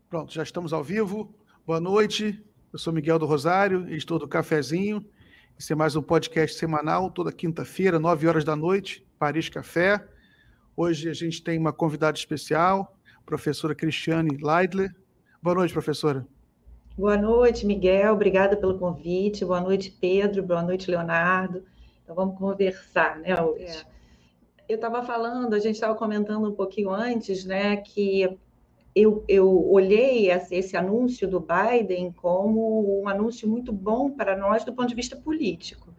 Pronto, já estamos ao vivo. Boa noite, eu sou Miguel do Rosário, editor do Cafezinho. Esse é mais um podcast semanal, toda quinta-feira, 9 horas da noite, Paris Café. Hoje a gente tem uma convidada especial, professora Cristiane Leidler. Boa noite, professora. Boa noite, Miguel. Obrigada pelo convite. Boa noite, Pedro. Boa noite, Leonardo. Então, vamos conversar, né, hoje. Eu estava falando, a gente estava comentando um pouquinho antes, né, que eu olhei esse anúncio do Biden como um anúncio muito bom para nós do ponto de vista político.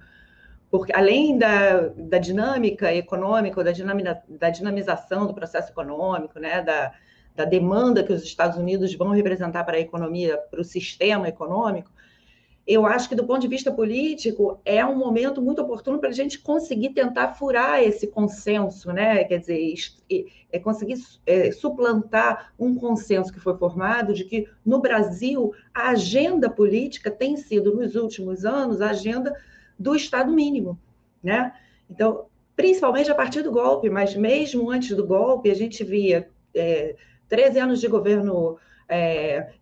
Porque, além da dinâmica econômica, da dinamização do processo econômico, né, da demanda que os Estados Unidos vão representar para a economia, para o sistema econômico, eu acho que, do ponto de vista político, é um momento muito oportuno para a gente conseguir tentar furar esse consenso, né? Quer dizer, conseguir suplantar um consenso que foi formado de que, no Brasil, a agenda política tem sido, nos últimos anos, a agenda do Estado mínimo, né? Então, principalmente a partir do golpe, mas mesmo antes do golpe, a gente via 13 anos de governo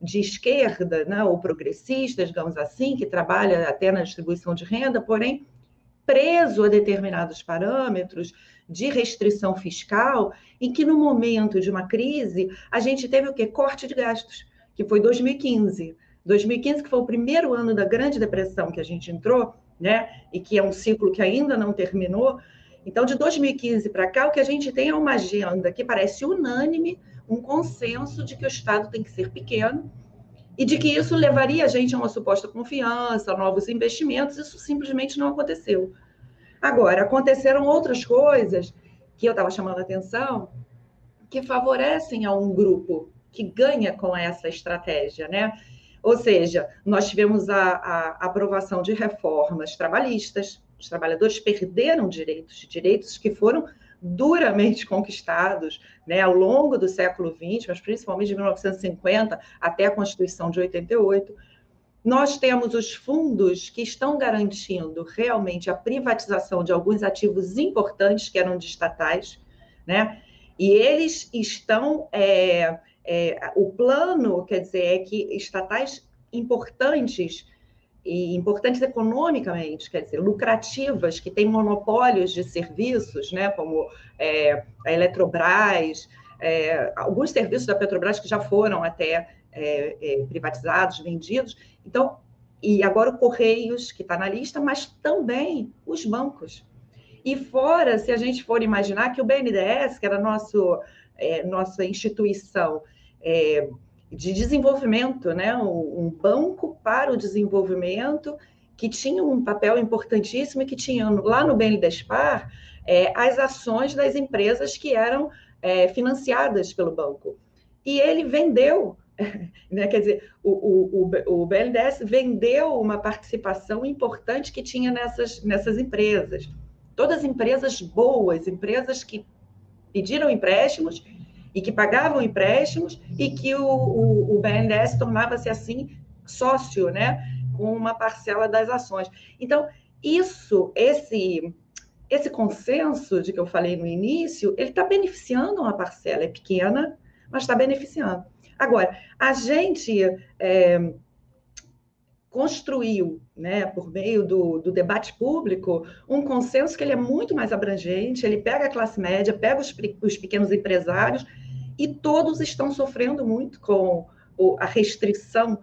de esquerda, né, ou progressista, digamos assim, que trabalha até na distribuição de renda, porém preso a determinados parâmetros de restrição fiscal, em que no momento de uma crise a gente teve o quê? Corte de gastos, que foi 2015. 2015, que foi o primeiro ano da Grande Depressão que a gente entrou, né, e que é um ciclo que ainda não terminou. Então, de 2015 para cá, o que a gente tem é uma agenda que parece unânime, um consenso de que o Estado tem que ser pequeno e de que isso levaria a gente a uma suposta confiança, a novos investimentos. Isso simplesmente não aconteceu. Agora, aconteceram outras coisas que eu estava chamando a atenção, que favorecem a um grupo que ganha com essa estratégia, né? Ou seja, nós tivemos a aprovação de reformas trabalhistas, os trabalhadores perderam direitos que foram duramente conquistados, né, ao longo do século XX, mas principalmente de 1950 até a Constituição de 88. Nós temos os fundos que estão garantindo realmente a privatização de alguns ativos importantes que eram de estatais, né? E eles estão... o plano, quer dizer, é que estatais importantes, e importantes economicamente, quer dizer, lucrativas, que têm monopólios de serviços, né, como a Eletrobras, alguns serviços da Petrobras que já foram até privatizados, vendidos. Então, e agora o Correios, que está na lista, mas também os bancos. E fora, se a gente for imaginar que o BNDES, que era nossa instituição de desenvolvimento, né? Um banco para o desenvolvimento, que tinha um papel importantíssimo e que tinha lá no BNDESPAR as ações das empresas que eram financiadas pelo banco. E ele vendeu, né? Quer dizer, o BNDES vendeu uma participação importante que tinha nessas empresas. Todas empresas boas, empresas que pediram empréstimos e que pagavam empréstimos e que o BNDES tornava-se, assim, sócio, né, com uma parcela das ações. Então, esse consenso de que eu falei no início, ele está beneficiando uma parcela, é pequena, mas está beneficiando. Agora, a gente construiu, né, por meio do debate público, um consenso que ele é muito mais abrangente, ele pega a classe média, pega os pequenos empresários, e todos estão sofrendo muito com a restrição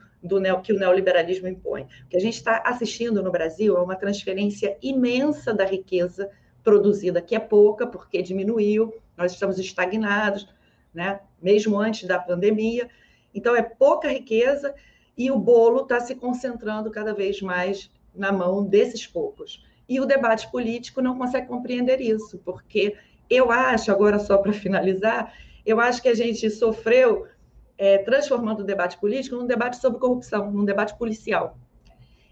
que o neoliberalismo impõe. O que a gente está assistindo no Brasil é uma transferência imensa da riqueza produzida, que é pouca, porque diminuiu, nós estamos estagnados, né, mesmo antes da pandemia. Então, é pouca riqueza, e o bolo está se concentrando cada vez mais na mão desses poucos. E o debate político não consegue compreender isso, porque eu acho, agora só para finalizar, eu acho que a gente sofreu transformando o debate político num debate sobre corrupção, num debate policial.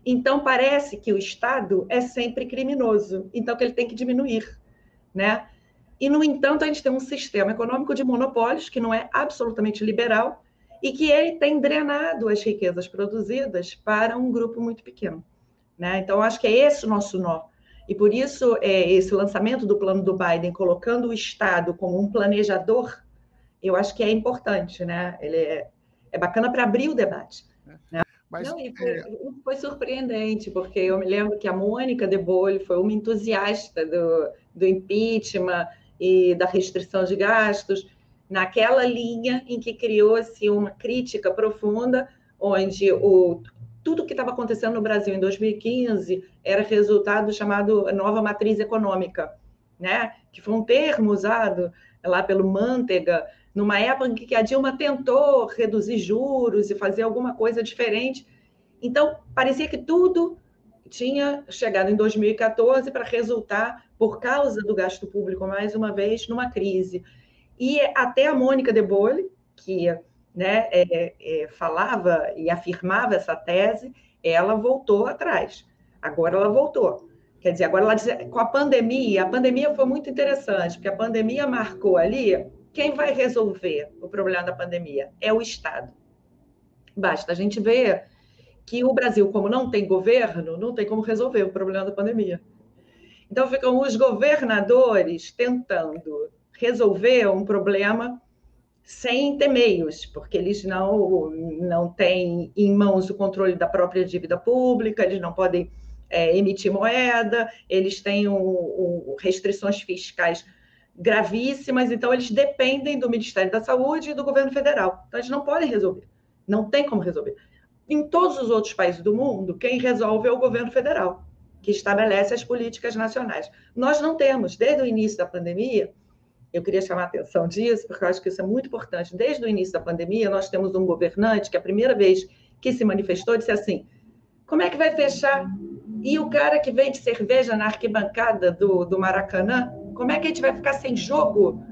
Então, parece que o Estado é sempre criminoso, então que ele tem que diminuir, né? E, no entanto, a gente tem um sistema econômico de monopólios que não é absolutamente liberal, e que ele tem drenado as riquezas produzidas para um grupo muito pequeno, né? Então, acho que é esse o nosso nó. E, por isso, esse lançamento do plano do Biden, colocando o Estado como um planejador, eu acho que é importante, né? Ele é bacana para abrir o debate. Né? Mas, não, e foi surpreendente, porque eu me lembro que a Mônica de Bolle foi uma entusiasta do impeachment e da restrição de gastos, naquela linha em que criou-se uma crítica profunda, onde tudo que estava acontecendo no Brasil em 2015 era resultado do chamado nova matriz econômica, né? Que foi um termo usado lá pelo Manteiga, numa época em que a Dilma tentou reduzir juros e fazer alguma coisa diferente. Então, parecia que tudo tinha chegado em 2014 para resultar, por causa do gasto público, mais uma vez, numa crise. E até a Mônica de Bolle, que, né, falava e afirmava essa tese, ela voltou atrás. Agora ela voltou. Quer dizer, agora ela diz, com a pandemia foi muito interessante, porque a pandemia marcou ali, quem vai resolver o problema da pandemia? É o Estado. Basta a gente ver que o Brasil, como não tem governo, não tem como resolver o problema da pandemia. Então, ficam os governadores tentando resolver um problema sem ter meios, porque eles não têm em mãos o controle da própria dívida pública, eles não podem emitir moeda, eles têm restrições fiscais gravíssimas, então eles dependem do Ministério da Saúde e do governo federal. Então, eles não podem resolver, não tem como resolver. Em todos os outros países do mundo, quem resolve é o governo federal, que estabelece as políticas nacionais. Nós não temos, desde o início da pandemia, eu queria chamar a atenção disso, porque eu acho que isso é muito importante. Desde o início da pandemia, nós temos um governante que, a primeira vez que se manifestou, disse assim: como é que vai fechar? E o cara que vende cerveja na arquibancada do Maracanã, como é que a gente vai ficar sem jogo?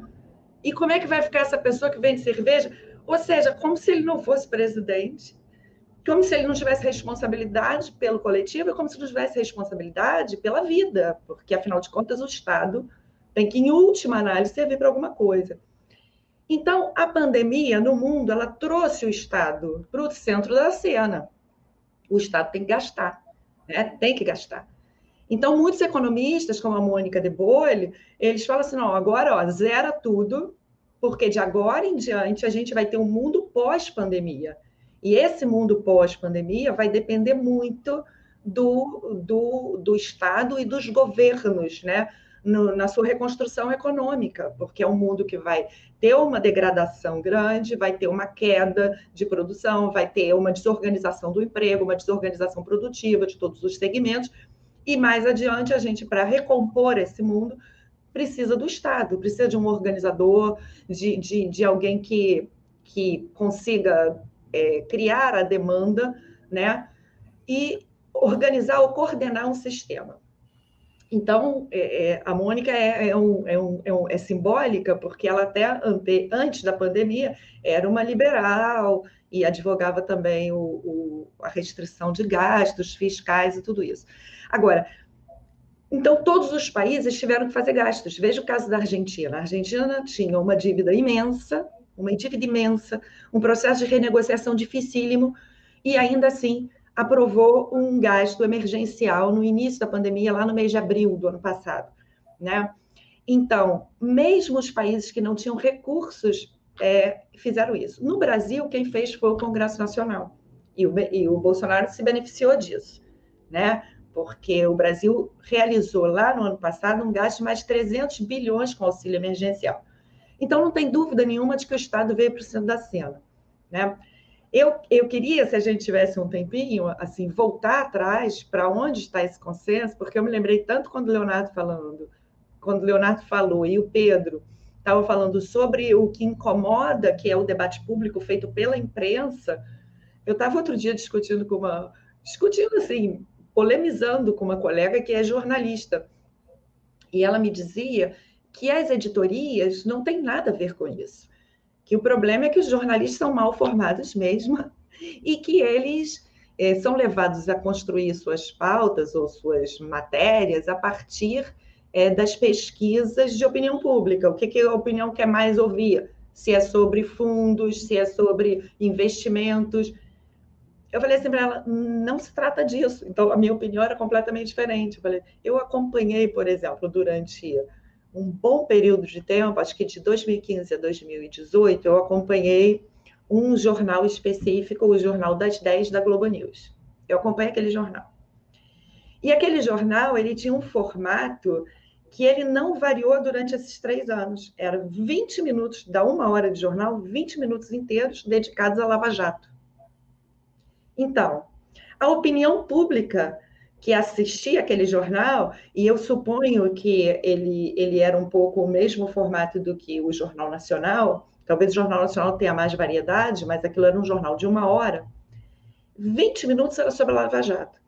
E como é que vai ficar essa pessoa que vende cerveja? Ou seja, como se ele não fosse presidente, como se ele não tivesse responsabilidade pelo coletivo e como se não tivesse responsabilidade pela vida, porque, afinal de contas, o Estado tem que, em última análise, servir para alguma coisa. Então, a pandemia no mundo, ela trouxe o Estado para o centro da cena. O Estado tem que gastar, né? Tem que gastar. Então, muitos economistas, como a Mônica de Bolle, eles falam assim, não, agora zera tudo, porque de agora em diante a gente vai ter um mundo pós-pandemia. E esse mundo pós-pandemia vai depender muito do Estado e dos governos, né? Na sua reconstrução econômica, porque é um mundo que vai ter uma degradação grande, vai ter uma queda de produção, vai ter uma desorganização do emprego, uma desorganização produtiva de todos os segmentos, e mais adiante a gente, para recompor esse mundo, precisa do Estado, precisa de um organizador, de alguém que consiga criar a demanda, né? E organizar ou coordenar um sistema. Então, a Mônica é simbólica, porque ela até antes da pandemia era uma liberal e advogava também a restrição de gastos fiscais e tudo isso. Agora, então, todos os países tiveram que fazer gastos. Veja o caso da Argentina. A Argentina tinha uma dívida imensa, um processo de renegociação dificílimo, e ainda assim aprovou um gasto emergencial no início da pandemia, lá no mês de abril do ano passado, né? Então, mesmo os países que não tinham recursos fizeram isso. No Brasil, quem fez foi o Congresso Nacional, e o Bolsonaro se beneficiou disso, né? Porque o Brasil realizou lá no ano passado um gasto de mais de 300 bilhões com auxílio emergencial. Então, não tem dúvida nenhuma de que o Estado veio para o centro da cena, né? Eu queria, se a gente tivesse um tempinho, assim, voltar atrás para onde está esse consenso, porque eu me lembrei tanto quando o Leonardo falou e o Pedro estavam falando sobre o que incomoda, que é o debate público feito pela imprensa. Eu estava outro dia discutindo assim, polemizando com uma colega que é jornalista, e ela me dizia que as editorias não têm nada a ver com isso, que o problema é que os jornalistas são mal formados mesmo e que eles são levados a construir suas pautas ou suas matérias a partir das pesquisas de opinião pública. O que a opinião quer mais ouvir? Se é sobre fundos, se é sobre investimentos. Eu falei assim para ela, não se trata disso. Então, a minha opinião era completamente diferente. Eu acompanhei, por exemplo, durante um bom período de tempo, acho que de 2015 a 2018, eu acompanhei um jornal específico, o Jornal das 10 da Globo News. Eu acompanho aquele jornal. E aquele jornal, ele tinha um formato que ele não variou durante esses 3 anos. Era 20 minutos, da 1 hora de jornal, 20 minutos inteiros dedicados à Lava Jato. Então, a opinião pública que assistia aquele jornal, e eu suponho que ele era um pouco o mesmo formato do que o Jornal Nacional, talvez o Jornal Nacional tenha mais variedade, mas aquilo era um jornal de 1 hora, 20 minutos era sobre a Lava Jato.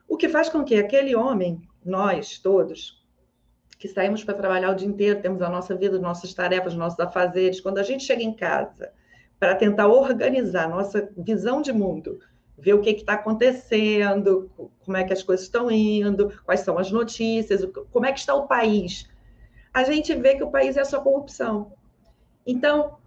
O que faz com que aquele homem, nós todos, que saímos para trabalhar o dia inteiro, temos a nossa vida, nossas tarefas, nossos afazeres, quando a gente chega em casa para tentar organizar nossa visão de mundo, ver o que está acontecendo, como é que as coisas estão indo, quais são as notícias, como é que está o país, a gente vê que o país é só corrupção. Então,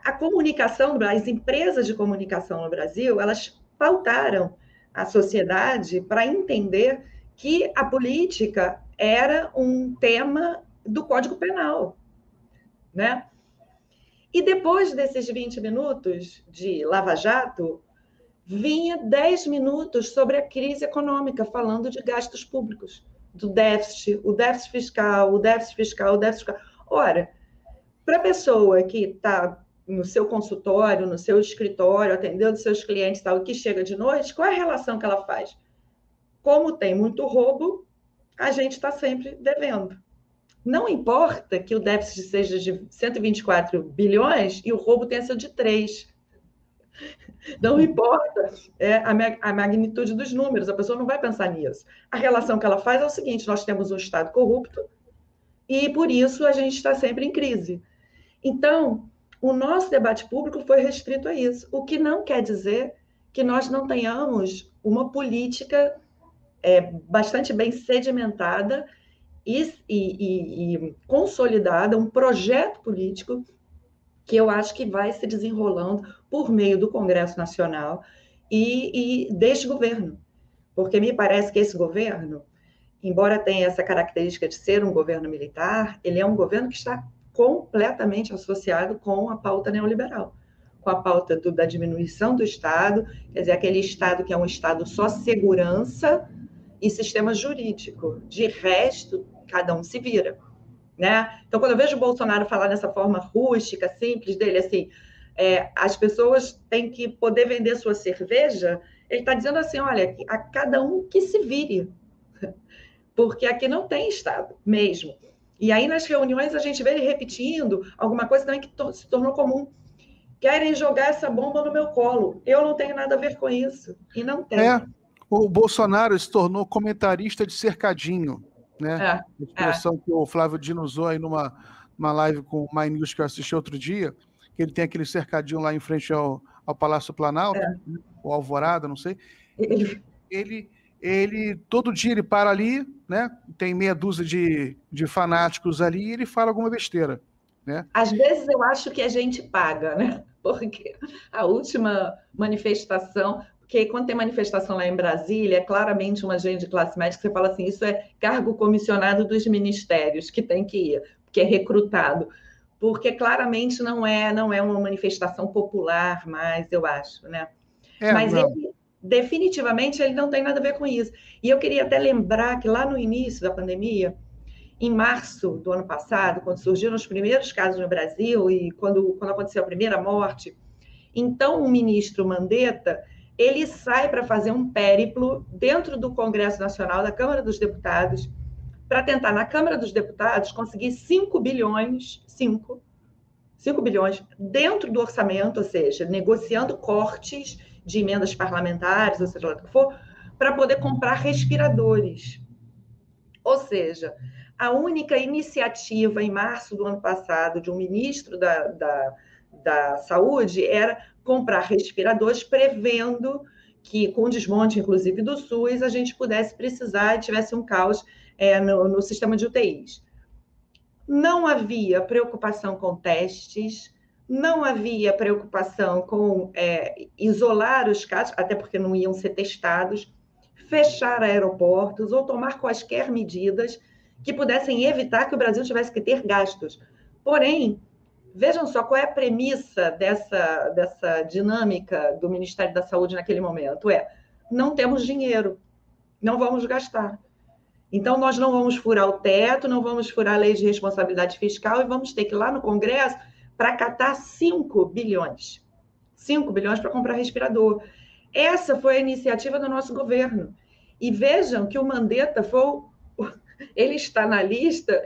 a comunicação, as empresas de comunicação no Brasil, elas pautaram a sociedade para entender que a política era um tema do Código Penal, né? E depois desses 20 minutos de Lava Jato, vinha 10 minutos sobre a crise econômica, falando de gastos públicos, do déficit, o déficit fiscal, o déficit fiscal, o déficit fiscal. Ora, para a pessoa que está no seu consultório, no seu escritório, atendendo seus clientes, tal, que chega de noite, qual é a relação que ela faz? Como tem muito roubo, a gente está sempre devendo. Não importa que o déficit seja de 124 bilhões e o roubo tenha sido de 3. Não importa a magnitude dos números, a pessoa não vai pensar nisso. A relação que ela faz é o seguinte: nós temos um Estado corrupto e, por isso, a gente está sempre em crise. Então, o nosso debate público foi restrito a isso, o que não quer dizer que nós não tenhamos uma política bastante bem sedimentada e consolidada, um projeto político que eu acho que vai se desenrolando por meio do Congresso Nacional e deste governo. Porque me parece que esse governo, embora tenha essa característica de ser um governo militar, ele é um governo que está completamente associado com a pauta neoliberal, com a pauta da diminuição do Estado, quer dizer, aquele Estado que é um Estado só segurança e sistema jurídico. De resto, cada um se vira. Né? Então, quando eu vejo o Bolsonaro falar dessa forma rústica, simples dele, assim, as pessoas têm que poder vender sua cerveja, ele está dizendo assim, olha, a cada um que se vire, porque aqui não tem Estado mesmo. E aí, nas reuniões, a gente vê ele repetindo alguma coisa também que se tornou comum. Querem jogar essa bomba no meu colo. Eu não tenho nada a ver com isso. E não tem. O Bolsonaro se tornou comentarista de cercadinho, né? A expressão que o Flávio Dino usou aí numa live com o My News que eu assisti outro dia, que ele tem aquele cercadinho lá em frente ao Palácio Planalto, ou Alvorada, não sei. Ele todo dia ele para ali, né? Tem meia dúzia de fanáticos ali e ele fala alguma besteira, né? Às vezes eu acho que a gente paga, né? Porque a última manifestação, porque quando tem manifestação lá em Brasília, é claramente uma gente de classe média que você fala assim, isso é cargo comissionado dos ministérios que tem que ir, que é recrutado, porque claramente não é uma manifestação popular mais, eu acho, né? Mas ele definitivamente ele não tem nada a ver com isso. E eu queria até lembrar que lá no início da pandemia, em março do ano passado, quando surgiram os primeiros casos no Brasil e quando aconteceu a primeira morte, então o ministro Mandetta, ele sai para fazer um périplo dentro do Congresso Nacional, da Câmara dos Deputados, para tentar, na Câmara dos Deputados, conseguir 5 bilhões dentro do orçamento, ou seja, negociando cortes de emendas parlamentares, ou seja lá o que for, para poder comprar respiradores. Ou seja, a única iniciativa em março do ano passado de um ministro da Saúde era comprar respiradores, prevendo que, com o desmonte, inclusive, do SUS, a gente pudesse precisar e tivesse um caos no sistema de UTIs. Não havia preocupação com testes, não havia preocupação com isolar os casos, até porque não iam ser testados, fechar aeroportos ou tomar quaisquer medidas que pudessem evitar que o Brasil tivesse que ter gastos. Porém, Vejam só qual é a premissa dessa dinâmica do Ministério da Saúde naquele momento. Não temos dinheiro, não vamos gastar. Então, nós não vamos furar o teto, não vamos furar a lei de responsabilidade fiscal e vamos ter que ir lá no Congresso para catar 5 bilhões. 5 bilhões para comprar respirador. Essa foi a iniciativa do nosso governo. E vejam que o Mandetta ele está na lista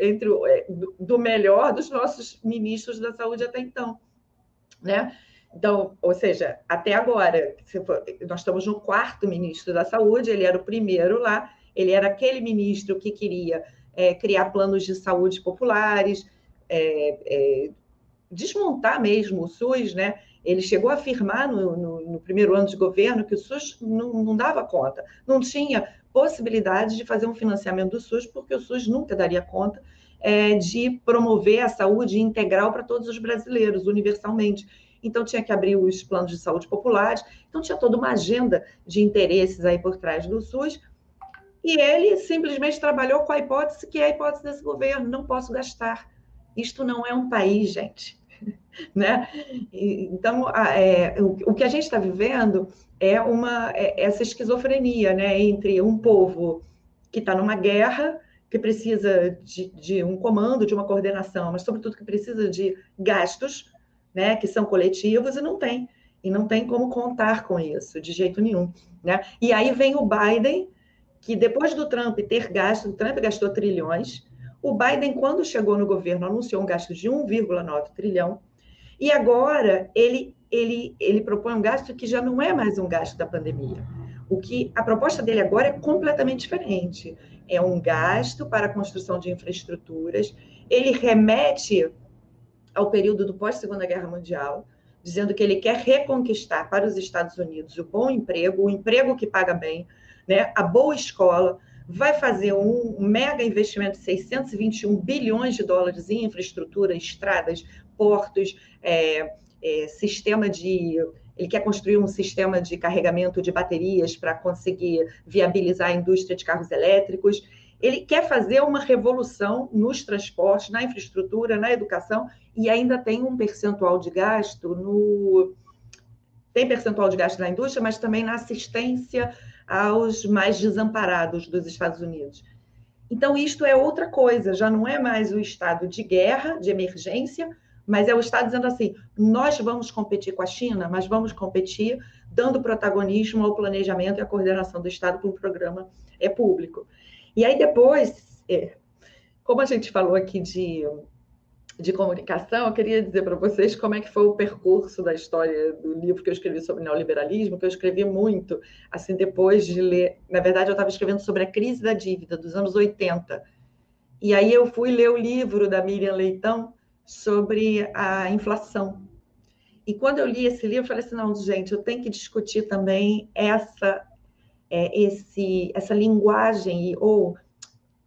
do melhor dos nossos ministros da saúde até então, né? Então, ou seja, até agora, nós estamos no 4º ministro da saúde, ele era o primeiro lá, ele era aquele ministro que queria criar planos de saúde populares, desmontar mesmo o SUS, né? Ele chegou a afirmar no primeiro ano de governo que o SUS não dava conta, não tinha possibilidade de fazer um financiamento do SUS, porque o SUS nunca daria conta de promover a saúde integral para todos os brasileiros, universalmente. Então, tinha que abrir os planos de saúde populares, então tinha toda uma agenda de interesses aí por trás do SUS, e ele simplesmente trabalhou com a hipótese que é a hipótese desse governo: não posso gastar. Isto não é um país, gente. Né? Então, o que a gente está vivendo é essa esquizofrenia, né, entre um povo que está numa guerra, que precisa de um comando, de uma coordenação, mas, sobretudo, que precisa de gastos, né, que são coletivos, e não tem como contar com isso, de jeito nenhum. Né? E aí vem o Biden, que depois do Trump ter gasto, o Trump gastou trilhões, o Biden, quando chegou no governo, anunciou um gasto de 1,9 trilhão, e agora ele propõe um gasto que já não é mais um gasto da pandemia. A proposta dele agora é completamente diferente. É um gasto para a construção de infraestruturas. Ele remete ao período do pós-Segunda Guerra Mundial, dizendo que ele quer reconquistar para os Estados Unidos o bom emprego, o emprego que paga bem, né, a boa escola. Vai fazer um mega investimento de 621 bilhões de dólares em infraestrutura, estradas, portos, ele quer construir um sistema de carregamento de baterias para conseguir viabilizar a indústria de carros elétricos. Ele quer fazer uma revolução nos transportes, na infraestrutura, na educação, e ainda tem um percentual de gasto tem percentual de gasto na indústria, mas também na assistência aos mais desamparados dos Estados Unidos. Então, isto é outra coisa, já não é mais o estado de guerra, de emergência, mas é o Estado dizendo assim: nós vamos competir com a China, mas vamos competir dando protagonismo ao planejamento e à coordenação do Estado para um programa público. E aí depois, como a gente falou aqui de comunicação, eu queria dizer para vocês como é que foi o percurso da história do livro que eu escrevi sobre neoliberalismo, que eu escrevi muito, assim, depois de ler. Na verdade, eu estava escrevendo sobre a crise da dívida dos anos 80. E aí eu fui ler o livro da Miriam Leitão sobre a inflação. E quando eu li esse livro, eu falei assim: não, gente, eu tenho que discutir também essa linguagem ou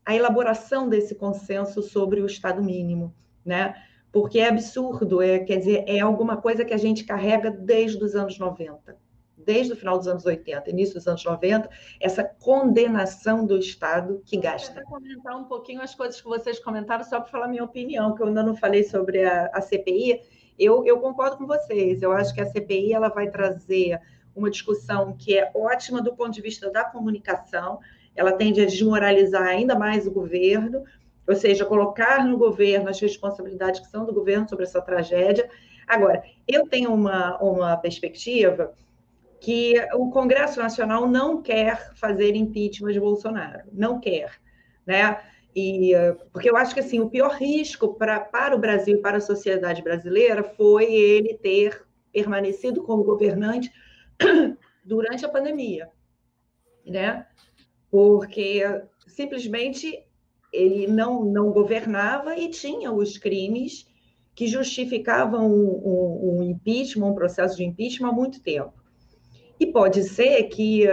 a elaboração desse consenso sobre o Estado mínimo, né? Porque é absurdo, quer dizer, é alguma coisa que a gente carrega desde os anos 90, desde o final dos anos 80, início dos anos 90, essa condenação do Estado que gasta. Eu vou comentar um pouquinho as coisas que vocês comentaram, só para falar minha opinião, que eu ainda não falei sobre a CPI. Eu concordo com vocês, eu acho que a CPI ela vai trazer uma discussão que é ótima do ponto de vista da comunicação, ela tende a desmoralizar ainda mais o governo, ou seja, colocar no governo as responsabilidades que são do governo sobre essa tragédia. Agora, eu tenho uma perspectiva que o Congresso Nacional não quer fazer impeachment de Bolsonaro, não quer, né? Porque eu acho que assim, o pior risco para o Brasil e para a sociedade brasileira foi ele ter permanecido como governante durante a pandemia, né? Porque simplesmente ele não governava e tinha os crimes que justificavam um impeachment, um processo de impeachment há muito tempo. E pode ser que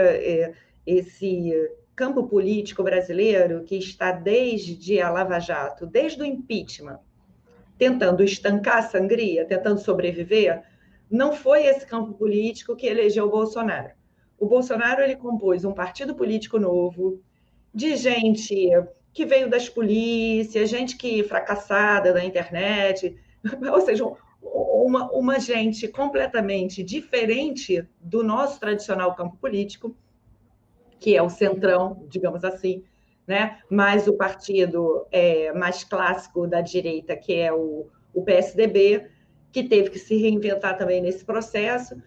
esse campo político brasileiro, que está desde a Lava Jato, desde o impeachment, tentando estancar a sangria, tentando sobreviver, não foi esse campo político que elegeu o Bolsonaro. O Bolsonaro ele compôs um partido político novo, de gente que veio das polícias, gente que fracassada na internet, ou seja, uma gente completamente diferente do nosso tradicional campo político, que é o centrão, digamos assim, né? Mais o partido mais clássico da direita, que é o PSDB, que teve que se reinventar também nesse processo,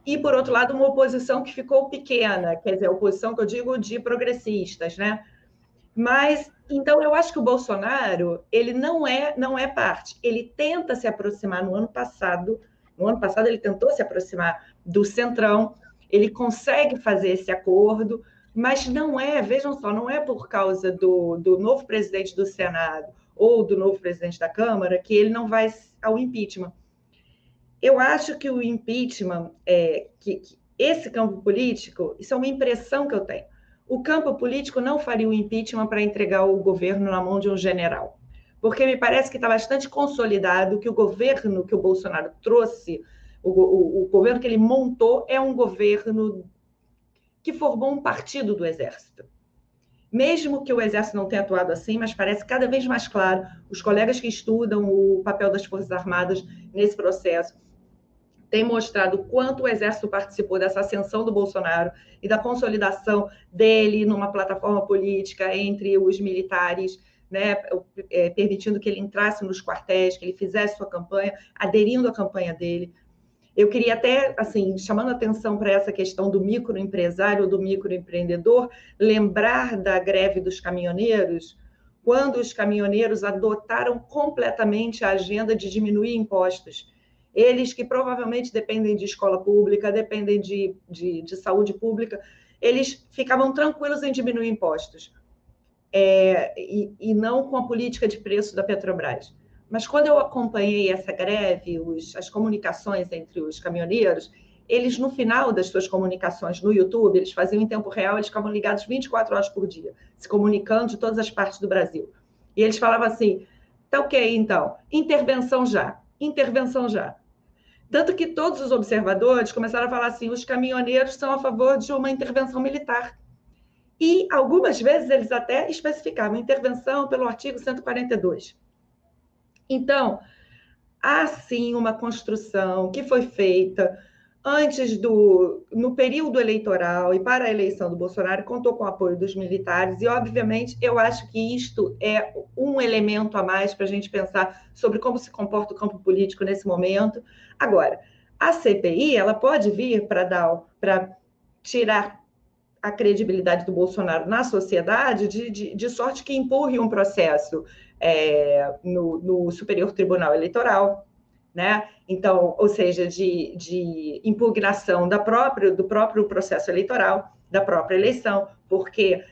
e, por outro lado, uma oposição que ficou pequena, quer dizer, a oposição que eu digo de progressistas, né? Mas, então, eu acho que o Bolsonaro, ele não é parte. Ele tenta se aproximar no ano passado ele tentou se aproximar do Centrão, ele consegue fazer esse acordo, mas não é, vejam só, não é por causa do novo presidente do Senado ou do novo presidente da Câmara que ele não vai ao impeachment. Eu acho que o impeachment, que esse campo político, isso é uma impressão que eu tenho. O campo político não faria o impeachment para entregar o governo na mão de um general, porque me parece que está bastante consolidado que o governo que o Bolsonaro trouxe, o governo que ele montou, é um governo que formou um partido do Exército. Mesmo que o Exército não tenha atuado assim, mas parece cada vez mais claro, os colegas que estudam o papel das Forças Armadas nesse processo tem mostrado o quanto o Exército participou dessa ascensão do Bolsonaro e da consolidação dele numa plataforma política entre os militares, né, permitindo que ele entrasse nos quartéis, que ele fizesse sua campanha, aderindo à campanha dele. Eu queria até, assim, chamando atenção para essa questão do microempresário ou do microempreendedor, lembrar da greve dos caminhoneiros, quando os caminhoneiros adotaram completamente a agenda de diminuir impostos. Eles que provavelmente dependem de escola pública, dependem de saúde pública, eles ficavam tranquilos em diminuir impostos, e não com a política de preço da Petrobras. Mas quando eu acompanhei essa greve, as comunicações entre os caminhoneiros, eles, no final das suas comunicações no YouTube, eles faziam em tempo real, eles ficavam ligados 24 horas por dia, se comunicando de todas as partes do Brasil. E eles falavam assim, tá ok, então, intervenção já. Tanto que todos os observadores começaram a falar assim, os caminhoneiros são a favor de uma intervenção militar. E algumas vezes eles até especificavam intervenção pelo artigo 142. Então, há sim uma construção que foi feita antes no período eleitoral e para a eleição do Bolsonaro, contou com o apoio dos militares, e, obviamente, eu acho que isto é um elemento a mais para a gente pensar sobre como se comporta o campo político nesse momento. Agora, a CPI, ela pode vir para tirar a credibilidade do Bolsonaro na sociedade, de sorte que empurre um processo no Superior Tribunal Eleitoral, né? Então, ou seja, de impugnação do próprio processo eleitoral, da própria eleição, porque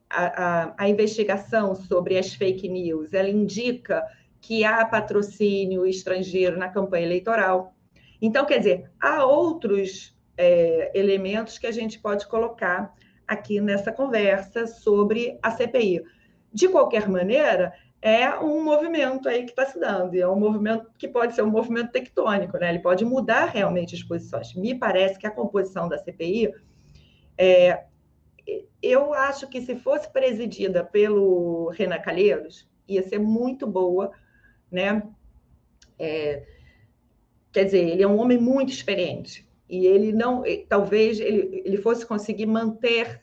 a investigação sobre as fake news, ela indica que há patrocínio estrangeiro na campanha eleitoral. Então, quer dizer, há outros elementos que a gente pode colocar aqui nessa conversa sobre a CPI. De qualquer maneira, é um movimento aí que está se dando, e é um movimento que pode ser um movimento tectônico, né? Ele pode mudar realmente as posições. Me parece que a composição da CPI, eu acho que se fosse presidida pelo Renan Calheiros, ia ser muito boa, né? Quer dizer, ele é um homem muito experiente, e ele não, talvez ele fosse conseguir manter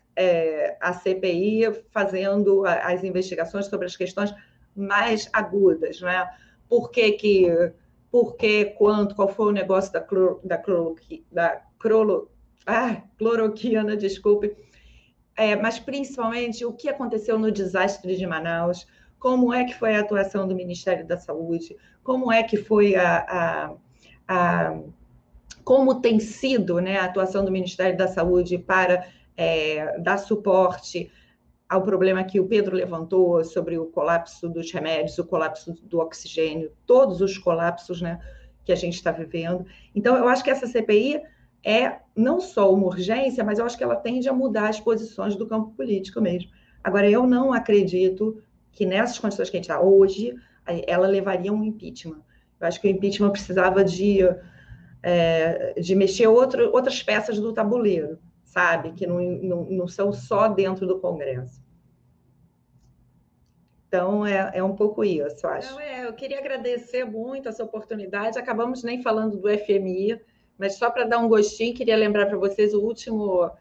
a CPI fazendo as investigações sobre as questões mais agudas, né? Qual foi o negócio da cloroquina, desculpe, mas principalmente o que aconteceu no desastre de Manaus, como é que foi a atuação do Ministério da Saúde, como é que foi como tem sido, né, a atuação do Ministério da Saúde para dar suporte ao problema que o Pedro levantou sobre o colapso dos remédios, o colapso do oxigênio, todos os colapsos, né, que a gente está vivendo. Então, eu acho que essa CPI é não só uma urgência, mas eu acho que ela tende a mudar as posições do campo político mesmo. Agora, eu não acredito que nessas condições que a gente está hoje, ela levaria a um impeachment. Eu acho que o impeachment precisava de mexer outras peças do tabuleiro, sabe? Que não são só dentro do Congresso. Então, é um pouco isso, eu acho. Eu queria agradecer muito essa oportunidade. Acabamos nem falando do FMI, mas só para dar um gostinho, queria lembrar para vocês o último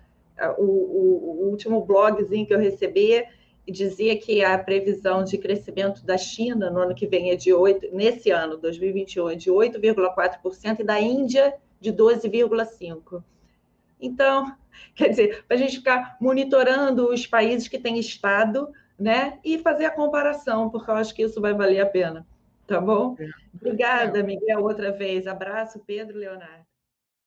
blogzinho que eu recebi, e dizia que a previsão de crescimento da China no ano que vem é de 8%, nesse ano, 2021, é de 8,4%, e da Índia de 12,5%. Então, quer dizer, para a gente ficar monitorando os países que têm estado, né, e fazer a comparação, porque eu acho que isso vai valer a pena. Tá bom? Obrigada, Miguel, outra vez. Abraço, Pedro, Leonardo.